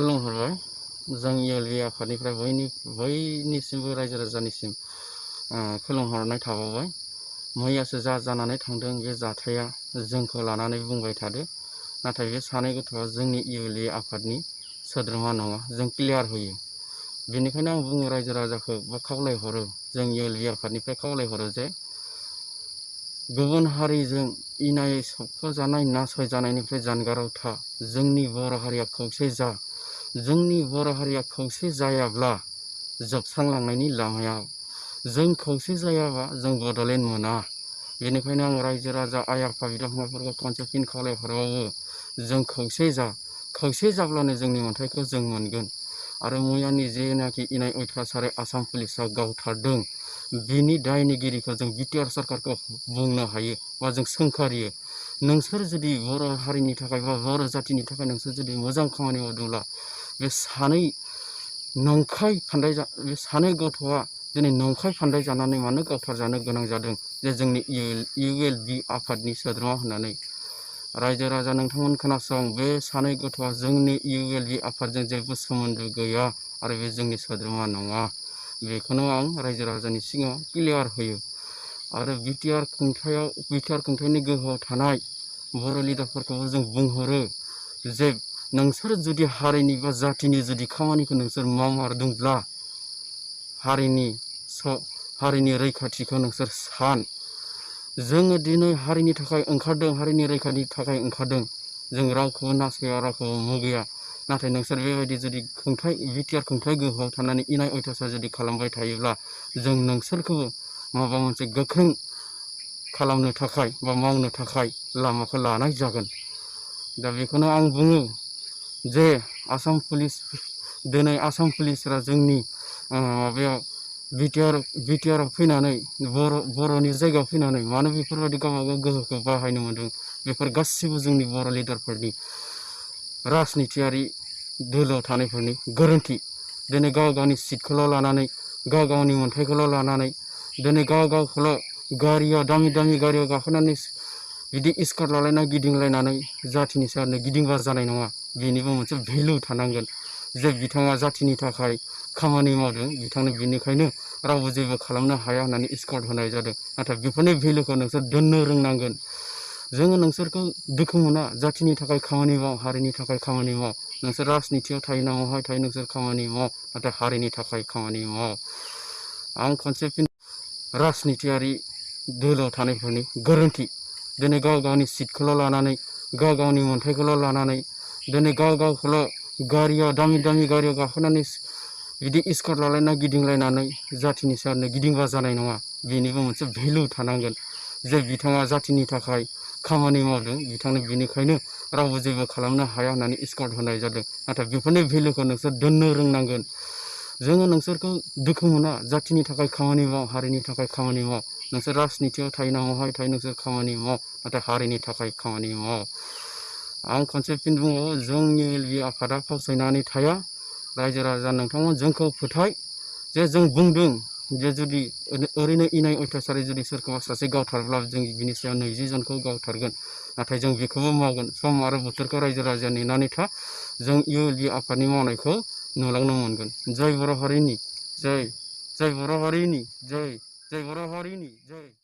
खुलुमहरबाय जों ELV आफादनिफ्राय बयनिसिमबो रायजो राजानिसिम खुलुमहरनाय थाबावबाय। मैयासो जानानै थांदों बे जाथाया जोंखौ लानानै बुंबाय थादो, नाथाय बे सानै गथ'आ जोंनि ELV आफादनि सोद्रोमा नङा, जों क्लियार होयो। बेनिखायनो आं बुङो रायजो राजाखौ बा खावलायहरो, जों ELV आफादनिफ्राय खावलायहरो जे गुबुन हारिजों इनाय सोबख'जानाय नासयजानायनिफ्राय जानगाराव था। जोंनि बर' हारिया खौसे जा। जोंनि बर' हारिया खौसे जायाब्ला जोबस्रांलांनायनि लामायाव, जों खौसे जायाबा जों बड'लेण्ड मोना। बेनिखायनो आं रायजो राजा आइ आफा बिदा फंबायफोरखौ खनसे फिन खावलायहरबावो, जों खौसे जा। खौसे जाब्लानो जोंनि मोन्थायखौ जों मोनगोन। आरो मैयानि जेनाखि इनाय अयथासारै आसाम पुलिसा गावथारदों, बिनि दायनिगिरिखौ जों बिटिआर सरकारखौ बुंनो हायो बा जों सोंखारियो। नोंसोर जुदि बर' हारिनि थाखाय बा बर' जातिनि थाखाय नोंसोर जुदि मोजां खामानि मावदोंब्ला, बे सानै गथ'आ दिनै नंखाय फान्दाय जानानै मानो गावथारजानो गोनां जादों जे जोंनि ELV आफादनि सोद्रोमा होननानै। रायजो राजा नोंथांमोन खोनासं, बे सानै गथ'आ जोंनि ELV आफादजों जेबो सोमोन्दो गैया आरो बे जोंनि सोद्रोमा नङा। बेखौनो आं रायजो राजानि सिगाङाव क्लियार होयो। आरो बिटिआर खुंथायनि गोहोआव थानाय बर' लिडारफोरखौबो जों बुंहरो जे नोंसोर जुदि हारिनि बा जातिनि जुदि खामानिखौ नोंसोर मावमारदोंब्ला, हारिनि रैखाथिखौ नोंसोर सान। जोङो दिनै हारिनि थाखाय ओंखारदों, हारिनि रैखाथिनि थाखाय ओंखारदों। जों रावखौबो नासया, रावखौबो मुगैया। नाथाय नोंसोर बेबायदि जुदि बिटिआर खुंथाय गोहोआव थानानै इनाय अयथासार जुदि खालामबाय थायोब्ला, जों नोंसोरखौबो माबा मोनसे गोख्रों खालामनो थाखाय बा मावनो थाखाय लामाखौ लानाय जागोन। दा बेखौनो आं बुङो जे दिनै आसाम पुलिसफोरा जोंनि माबायाव बिटिआराव फैनानै बर'नि जायगायाव फैनानै मानो बेफोरबायदि गावबागाव गोहोखौ बाहायनो मोन्दों, बेफोर गासिबो जोंनि बर' लिडारफोरनि राजनितियारि दोलोआव थानायफोरनि गोरोन्थि। दिनै गाव गावनि सिटखौल' लानानै, गाव गावनि मोन्थायखौल' लानानै, दिनै गाव गावखौल' दामि गारियाव गाखोनानै बिदि स्कार्ट लालायना गिदिंलायनानै जातिनि सायावनो गिदिंबा जानाय नङा। बेनिबो मोनसे भेलु थानांगोन जे बिथाङा जातिनि थाखाय खामानि मावदों, बिथांनो बेनिखायनो रावबो जेबो खालामनो हाया होननानै स्कार्ट होनाय जादों। नाथाय बेफोरनि भेलुखौ नोंसोर दोननो रोंनांगोन। जोङो नोंसोरखौ दुखु मोना, जातिनि थाखाय खामानि माव, हारिनि थाखाय खामानि माव। नोंसोर राजनितियाव थायो ना महाय थायो नोंसोर खामानि माव, नाथाय हारिनि थाखाय खामानि माव। आं खनसे फिन राजनितियारि दोलोआव थानायफोरनि गोरोन्थि। दिनै गाव गावनि सिटखौल' लानानै, गाव गावनि मोन्थायखौल' लानानै, दिनै गाव गावखौल' दामि गारियाव गाखोनानै बिदि स्कार्ट लालायना गिदिंलायनानै जातिनि सायावनो गिदिंबा जानाय नङा। बेनिबो मोनसे भेलु थानांगोन जे बिथाङा जातिनि थाखाय खामानि मावदों, बिथांनो बेनिखायनो रावबो जेबो खालामनो हाया होननानै स्कार्ट होनाय जादों। नाथाय बेफोरनि भेलुखौ नोंसोर दोननो रोंनांगोन। जोङो नोंसोरखौ दुखु मोना, जातिनि थाखाय खामानि माव, हारिनि थाखाय खामानि माव। नोंसोर राजनितियाव थायो ना महाय थायो नोंसोर खामानि माव, नाथाय हारिनि थाखाय खामानि माव। आं खनसे फिन बुङो, जोंनि ELV आफादा फावसायनानै थाया। रायजो राजा नोंथांमोन जोंखौ फोथाय जे जों बुंदों जे जुदि ओरैनो इनाय अयथासारै जुदि सोरखौबा सासे गावथारब्ला जों बिनि सायाव 20 जनखौ गावथारगोन। नाथाय जों बेखौबो मावगोन। सम आरो बोथोरखौ रायजो राजाया नेनानै था। जों ELV आफादनि मावनायखौ नुलांनो मोनगोन। जय बर' हारिनि जय, जय बर' हारिनि जय, जय बर' हारिनि जय।